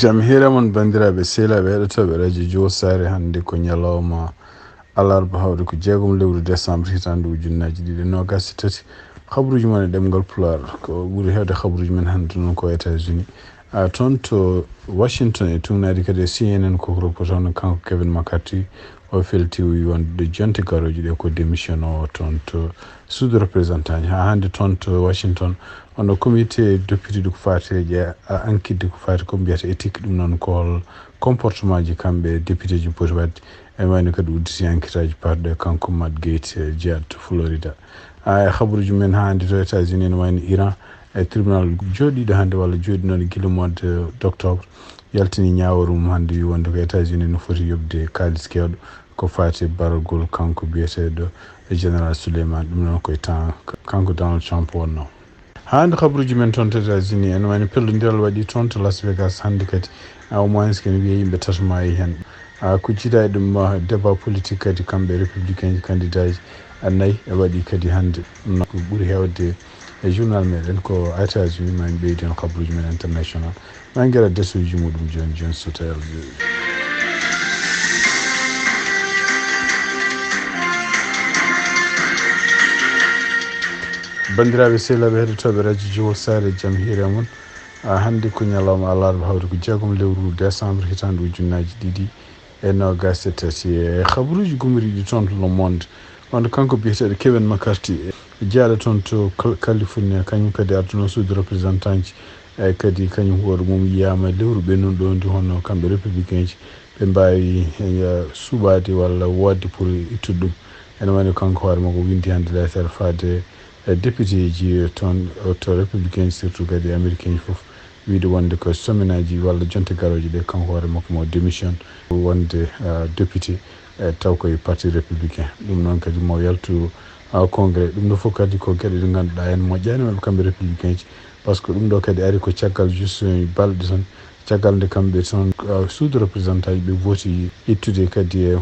Jamhira mon bandiraɓe sehlaɓe heɗotoɓe radio sare hande ko ñalawma alarba hawde ko jeegom lewru décembre hitande ujunnaji ɗiɗi nogas e tati habruji mon e ɗemgal Pulaar ko ɓuuri hewde habruji men hande noon ko États-Unis toon to Washington e tugnadi kadi e CNN koko roppotano kanko Kevin McCarthy o felti wonde jonte garoji ɗe ko démission o toon to sud représentant ha hande toon to Washington ono comité député ko fateje ankidde ko fati ko mbiyata éthique ɗum noon ko comportement ji kamɓe député ji poti wadde e wayno kadi udditi enquête aji parɗe kanko Matt Gaetz jeeyaɗo to Florida habruji men hande to États-Unis ne wayno Iran e tribunal jooɗiɗo hande walla jooɗi noon guila mois d' octobre yaltini ñaworu mum hande wi wonde ko États-Unis no foti yobde kalis kewɗo ko fati baragol kanko biyeteɗo général Souleymane ɗum noon koye temps kanko Donald Trump wonno hande habruji men toon to États-Unis ene wayno pellodiral waɗi toon to Las Vegas hande kadi au moins kene wiye yimɓe tatuma e hen ko jiiɗa e ɗum débat politique kadi kamɓe républicain ji candidat ji annayi e waɗi kadi hande ɗum ko ɓuuri hewde e journal meɗen ko États-Unis ma en ɓeydi on habruji men international ma en guera desuji muɗum joni so tawi bandiraɓe sehlaɓe heɗotoɓe radio sare jaam hiire mon hande ko ñalawma alarba hawde ko jeegom lewru décembre hitande ujunnaji ɗiɗi e nogas e tati e habruji gumriɗi toon to le monde wonde kanko biyeteɗo Kevin McCarthy jeeyaɗo toon to California kañum kadi arduno sud représentant ji e kadi kañum hoore mum yiyama lewru ɓennuɗo ɗo ndi honno kamɓe républicain ji ɓe mbawi suɓade walla wodde pour ittude ɗum ene wayno kanko hoore makko windi hande lettere fade député ji toon to républicain surtout kadi américain ji foof wiide wonde ko sominaji walla jonte garoje ɗe kanko hoore makko mo démission wonde député taw koye parti républicain ɗum noon kadi mo yaltu congrès ɗum ɗo fof kadi ko gueɗe ɗe ganduɗa hen moƴƴani mabɓe kamɓe républicain ji par ce que ɗum ɗo kadi ari ko caggal juste balɗe tan caggal nde kamɓe toon sud représentant ji ɓe voti ittude kadi e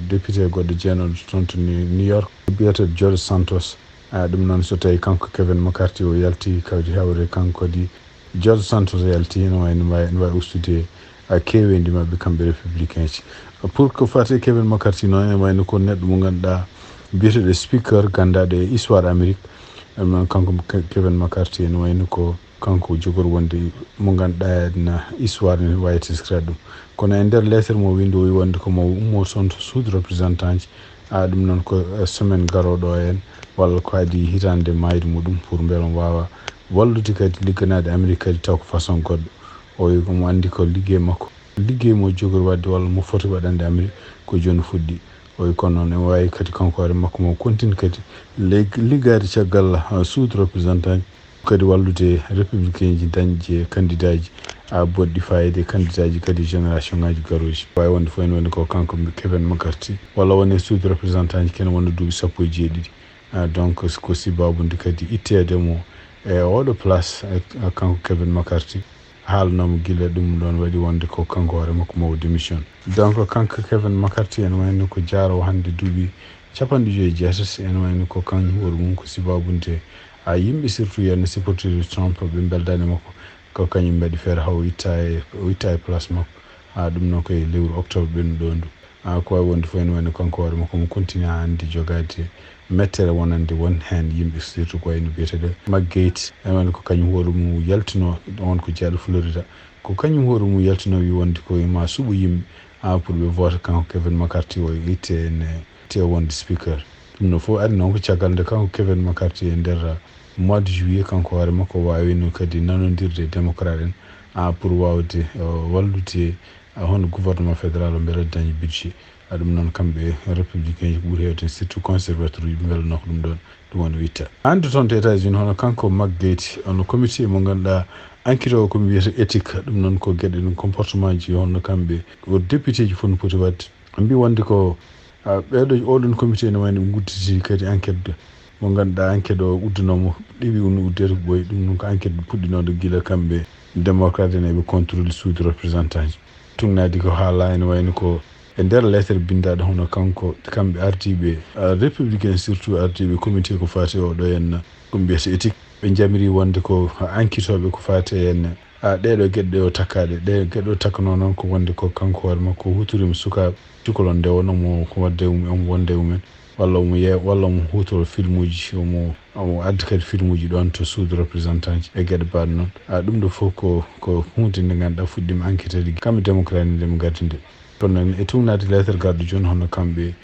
député goɗɗo jeenoɗo toon to New York biyeteɗo George Santos ɗum noon so tawi kanko Kevin McCarthy o yalti kawdi hawre kanko kadi George Santos yalti ne wawi ustude kewendi mabɓe kamɓe républicain ji pour que fate Kevin McCarthy noon ene wayno ko neɗɗo mo ganduɗa biyeteɗo speaker gandaɗo e histoire Amérique ɗum noon kanko Kevin McCarthy ene wayno ko kanko jogori wonde mo ganduɗa na histoire ne wawi teskirade ɗum kono e nder lettre mo windi o wi wonde komo ummo toon to sud représentant ji ɗum noon ko semaine garoɗo hen walla ko adi hitande mayde muɗum pour beelon wawa wallude kadi ligganade Amérique kadi taw ko façon goɗɗo o wi komo andi ko liggey mo jogori wadde walla mo foti waɗande Amérique ko joni fuɗɗi o wi kono noon e wawi kadi kanko hoore makko mo continue kadi liggade caggal sud représentant kadi wallude républicain ji dañje candidat ji boɗɗi fayide candidat ji kadi génération ngaji garoji wawi wonde fo en wonde ko kanko Kevin McCarthy walla woni sud représentant ji kene wonde duuɓi sappo e jeeɗiɗi donc ko sibabude kadi ittede mo e oɗo place kanko Kevin McCarthy haalnoma guila ɗum ɗon waɗi wonde ko kanko hoore makko mo démission donc kanko Kevin McCarthy ene wayno ko jaarowo hande duuɓi 57 ene wayno ko kañum hoore mum ko sibabude yimɓe surtout yenno supporteur Trump ɓe beldani makko ko kañum mbaɗi feere haw itta e place makko ɗum noon koye lewru octobre ɓennuɗo ndu ko wawi wonde fof ene wayno kanko hoore makko mo continue hande jogade mettere wonande won hen yimɓe surtout ko wayno biyeteɗo Matt Gaetz ene wayno ko kañum hoore mum yaltino on ko jeeɗo Florida ko kañum hoore mum yaltino wi wonde ko ma suɓo yimɓe pour ɓe vote kanko Kevin McCarthy o itte wonde speaker ɗum no fof ari noon ko caggal nde kanko Kevin McCarthy e nder mois de juillet kanko hoore makko wawino kadi nanodirde démocrate en pour wawde wallude hono gouvernement fédéral o beele dañi budget ɗum noon kamɓe républicain ji ɓuuri hewde surtout conservateur uji beelno ko ɗum ɗon ɗum woni witta hande toon to États-Unis hono kanko Matt Gaetz ono comité mo ganduɗa enquête o komi wiyata éthique ɗum noon ko gueɗe ɗum comportement ji honno kamɓe ko député ji fof no poti wadde mbi wonde ko ɓeɗo oɗon comité ne wayno gudditi kadi enquête mo ganduɗa enquête o uddunomo ɗiɓi no uddete ko ɓooyi ɗum noon ko enquête puɗɗinoɗo guila kamɓe démocrate en eɓe contrôle sud représentant ji tugnadi ko haala ene wayno ko e nder lettere bindaɗo hono kanko kamɓe ardiɓe républicain surtout ardiɓe comité ko fati oɗo henna ko mbiyata éthique ɓe jamiri wonde ko enquêtoɓe ko fati hen ɗeɗo gueɗɗe o takkade ɗe gueɗɗo takano noon ko wonde ko kanko hoore makko hutorima sukaɓe cukalon nde wonomo ko wadde omo wonde mumen walla omo hutoro film uji omo addi kadi film uji ɗon to suudu représentant ji e gueɗe mbaɗe noon ɗum ɗo fof ko hunde nde ganduɗa fuɗɗima enquête aji kamɓe démocrate nde ɓe gaddi nde kono noon e tumnade lettre garɗo joni hono kamɓe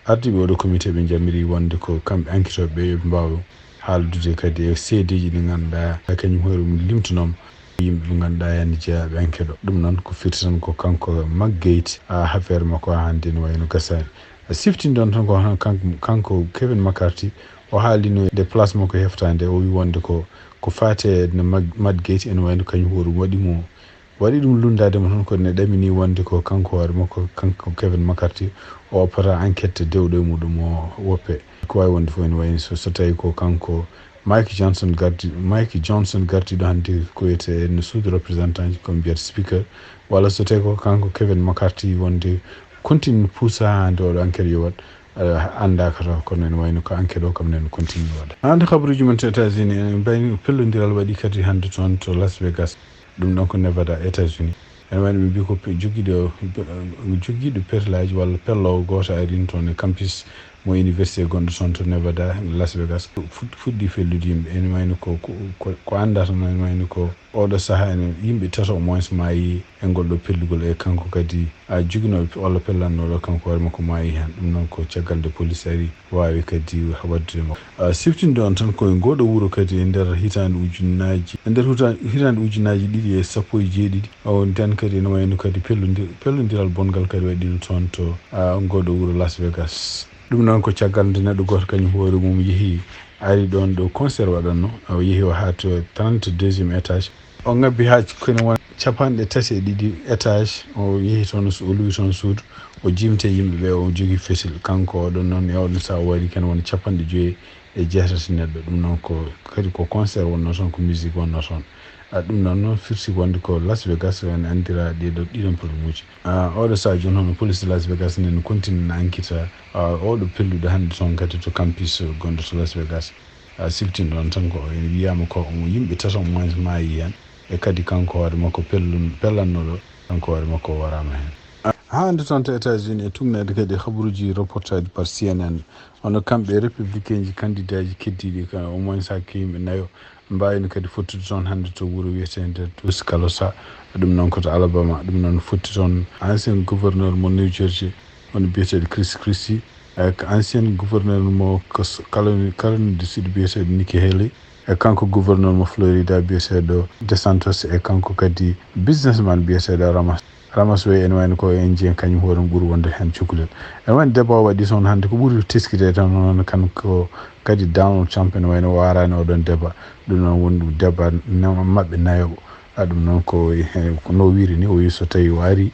ardiɓe oɗo comité ɓe jammiri wonde ko kamɓe enquête ɓe yoɓe mbaw haaldude kadi e seedeji ɗi ganduɗa kañum hoore mum limtanoma yimɓe ɓe ganduɗa yani jeeyaɓe enquête o ɗum noon ko firti tan ko kanko maggate affaire makko ha hande ne wayno gasani siftinde on tan ko kanko Kevin McCarthy o haalino nde place makko heftande o wi wonde ko faate no Maggate ene wayno kañum hoore waɗi ɗum lundademo tan ko ne ɗamini wonde ko kanko hoore makko kanko Kevin McCarthy o pota enquête dewɗo e muɗum o woppe ko wawi wonde fof ene wayno so tawi ko kanko Mike Johnson gardiɗo hannde ko wiyete no suudu représentant ji komi mbiyata speaker walla so tawi ko kanko Kevin McCarthy wonde continue puusa hande oɗo enquête yo waɗ andaka taw kono ene wayno ko enquête o kam nen continue waɗa hande habaruji men to États-Unis en mbayni pellodiral waɗi kadi hande toon to Las Vegas ɗum ɗon ko Nevada États-Unis ene wayno ɓe mbi ko joguiɗo perlaji walla pellowo goto arini toon e campus mo université gonɗo toon to Nevada Las Vegas fuɗɗi fellude yimɓe ene wayno ko anda tan ene wayno ko oɗo saaha ene yimɓe tato au moins maayi e ngol ɗo pellugol e kanko kadi joguinoɓe walla pellannoɗo kanko hoore makko maayi hen ɗum noon ko caggal nde police ari wawi kadi waddude makko siftinde on tan koye ngoɗo wuuro kadi e nder hitande ujunnaji ɗiɗi e sappo e jeeɗiɗi o nden kadi ene wayno kadi pellodiral bongal kadi waɗino toon to ngoɗo wuuro Las Vegas ɗum noon ko caggal nde neɗɗo goto kañum hoore mum yeehi ari ɗon ɗo concert waɗanno o yeehi o ha to 32e étage o ngabbi ha kene won capanɗe tati e ɗiɗi étage o yeehi toon o luwi toon suudu o jimte yimɓeɓe o jogui fesil kanko oɗon noon e oɗon saha o waɗi kene won capanɗe joyyi e jeetati neɗɗo ɗum noon ko kadi ko concert wonno toon ko musique wonno toon ɗum noon firti wonde ko Las Vegas en andira ɗiɗon pelmuji oɗo saha joni hono police de Las Vegas nen continue na enquête oɗo pelluɗo hande toon kadi to campus gonɗo to Las Vegas siftinde on tan ko ene wiyama ko yimɓe tato moins maayi hen e kadi kanko hoore makko pellannoɗo kanko hoore makko warama hen hande toon to États-Unis e tumnede kadi habaruji reportage par CNN hono kamɓe républicain ji candidat ji keddiɗi au moins hakke yimɓe nayo mbawino kadi fottude toon hande to wuuro wiyetede Tuscaloosa ɗum noon koto Alabama ɗum noon fotti toon ancien gouverneur mo New Jersey hono biyeteɗo Chris Christie ancien gouverneur mo Caroline du Sud biyeteɗo Nikki Haley e kanko gouverneur mo Florida biyeteɗo DeSantis e kanko kadi businessman biyeteɗo Ramas way ene wayno ko en jeen kañum hoore ɓuuri wonde hen cukalel ene wayno débat o waɗi toon hande ko ɓuuri teskide tan noon kanko kadi Donald Trump ene wayno warani oɗon débat ɗum noon woni ɗum débat mabɓe nayoɓo ɗum noon ko no wiiri ni o wi so tawi o ari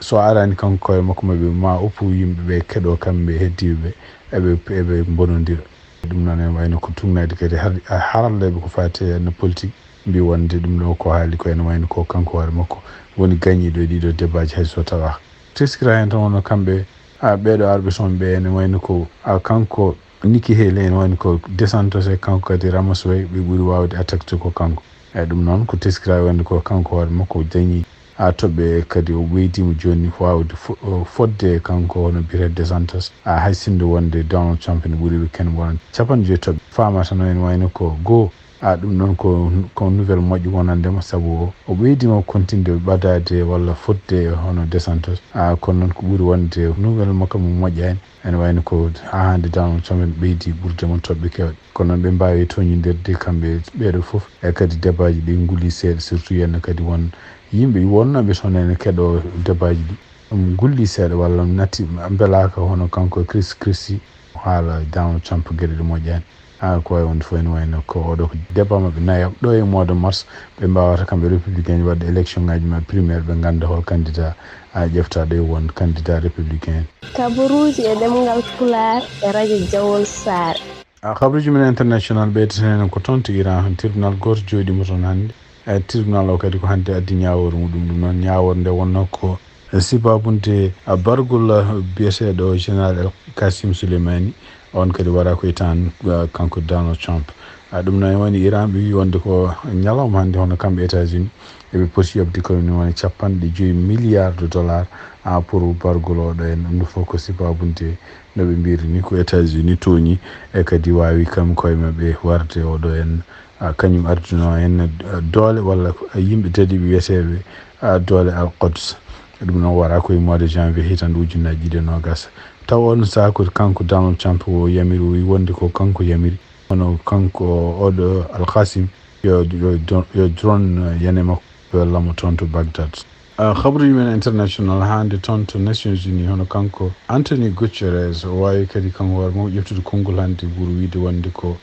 so arani kanko koye makko maɓe ma oppu yimɓeɓe keɗo kamɓe heddiɓeɓe eɓe bonodira ɗum noon ene wayno ko tumnade kadi haralleɓe ko fate no politique mbi wonde ɗum ɗo ko haali ko ene wayno ko kanko hoore makko woni gagniɗo ɗiɗo débat ji hayso tawa teskira hen tan wono kamɓe ɓeɗo arɓe toon ɓe ene wayno ko kanko Nikki Haley ene wayno ko DeSantis e kanko kadi Ramos way ɓe ɓuuri wawde attaquede ko kanko ɗum noon ko teskira wonde ko kanko hoore makko dañi toɓɓe kadi o ɓeydima joni wawde fodde kanko hono biyete DeSantis hay sinde wonde Donald Trump ne ɓuuri ɓe ken wonande capanɗe joyi toɓɓe fama tan ene wayno ko goho ɗum noon ko nouvelle moƴƴo wonandema saabu o ɓeydima continde ɓadade walla fodde hono DeSantis kono noon ko ɓuuri wonde nouvelle makko mo moƴƴani ene wayno ko ha hande Donald Trump ɓeydi ɓurdemo toɓɓe kewɗe kono noon ɓe mbawi toñodirde kamɓe ɓeɗo foof e kadi débat ji ɗi guuli seeɗa surtout yenna kadi won yimɓe wonnoɓe toon ene keɗo débat ji ɗi ɗum gulli seeɗa walla natti beelaka hono kanko Christie haala Donald Trump gueɗe ɗe moƴƴani ko wawi wonde fof ene wayno ko oɗo ko débat maɓe nayo ɗo e mois de mars ɓe mbawata kamɓe républicain ji wadde élection ngaji maɓe primaire ɓe ganda hol candidat ƴeftaɗo e won candidat républicain kabaruji e ɗemgal Pulaar e radio Jawol Sare habaruji men international ɓeydatenen ko toon to Iran tribunal goto jooɗima toon hannde tribunal o kadi ko hannde addi ñawore muɗum ɗum noon ñawore nde wonno ko sibabunde bargol biyeteɗo général Qasim Soleimani on kadi waɗa koye tan kanko Donald Trump ɗum noon woni Iran ɓe wi wonde ko ñalawma hannde hono kamɓe États-Unis eɓe poti yobde ko woni 50 milliards de dollars pour bargol oɗo en ɗum ɗo fof ko sibabunde no ɓe mbiri ni ko États-Unis tooñi e kadi wawi kam koye maɓɓe warde oɗo en kañum arduno en doole walla yimɓe dadiɓe wiyeteɓe doole al-Quds. ɗum noon wara koye mois de janvier hitande ujunnaji ɗiɗi e nogas taw on saaha ko kanko Donald Trump o yamiri o wi wonde ko kanko yamiri hono kanko oɗo Al-Qasim yo drone yane makko wellamo toon to Bagdad. Habaruji men international hande toon to Nations Unies hono kanko Anthony Guterres o wawi kadi kanko hoore mum ƴeftude konngol hande ɓuuri wiide wonde ko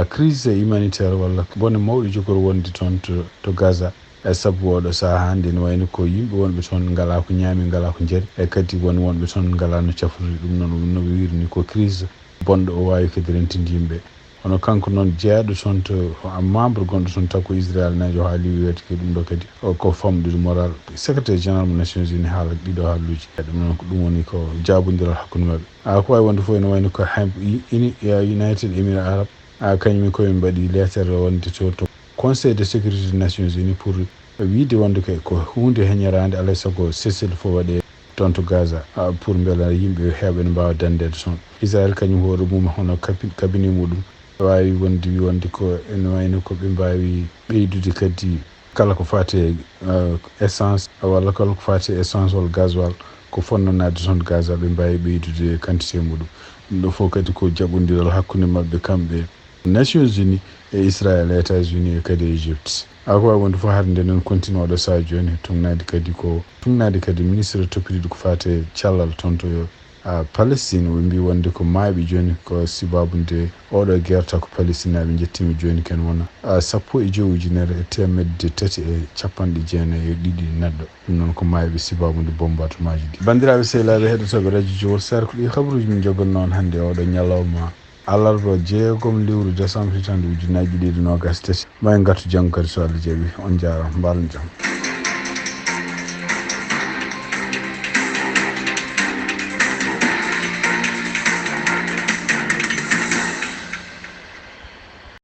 crise humanitaire walla bone mawɗo jogori wonde toon to Gaza e sabu oɗo saaha hande ne wayno ko yimɓe wonɓe toon ngala ko ñaami ngala ko jaari e kadi wonɓe toon ngala no cafrude ɗum noon noɓe wirini ko crise bonɗo o wawi kadi rentinde yimɓe. hono kanko noon jeeyaɗo toon to membre gonɗo toon taw ko Israel najo o haali wiyete ko ɗum ɗo kadi ko famɗude moral secrétaire général mo Nations Unies haala ɗiɗo haalluji ɗum noon ko ɗum woni ko jabodiral hakkude mabɓe ko wawi wonde fof ene wayno ko United Emirates Arab kañum koye mbaɗi lettere wonde to Conseil de sécurité des Nations Unies pour wiide wonde ko hunde heñorade alay saago cessez-le-feu waɗe toon to Gaza pour beela yimɓe heɓe ne mbawa dandede toon. Israel kañum hoore mum hono cabinet muɗum wawi wonde ko ene wayno ko ɓe mbawi ɓeydude kadi kala ko fate essence walla kala ko fate essence walla gasoil ko fonnanade toon Gaza ɓe mbawi ɓeydude quantité muɗum. ɗum ɗo fof kadi ko jaɓodiral hakkude mabɓe kamɓe Nations Unies e Israel e États-Unis e kadi Égypte. ko wawi wonde fof hade nde noon continue oɗo saha joni tumnade kadi ministre toppitiɗo ko fate cellal toon to Palestine ɓe mbi wonde ko maaɓi joni ko sibabude oɗo guerre ko Palestinaɓe jettima joni ken wona 15,390 neɗɗo. ɗum noon ko maaɓe sibabude bombardement ji ɗi. bandiraɓe sehilaɓe heɗotoɓe radio Jowol Sar ko ɗi habaruji min jogori noon hannde oɗo ñalawma alarba 6 lewru décembre hitande ujunnaji ɗiɗi nogas tati. may gatu janggo kadi so Allah jaaɓi. on jarama, mbaɗon jaam.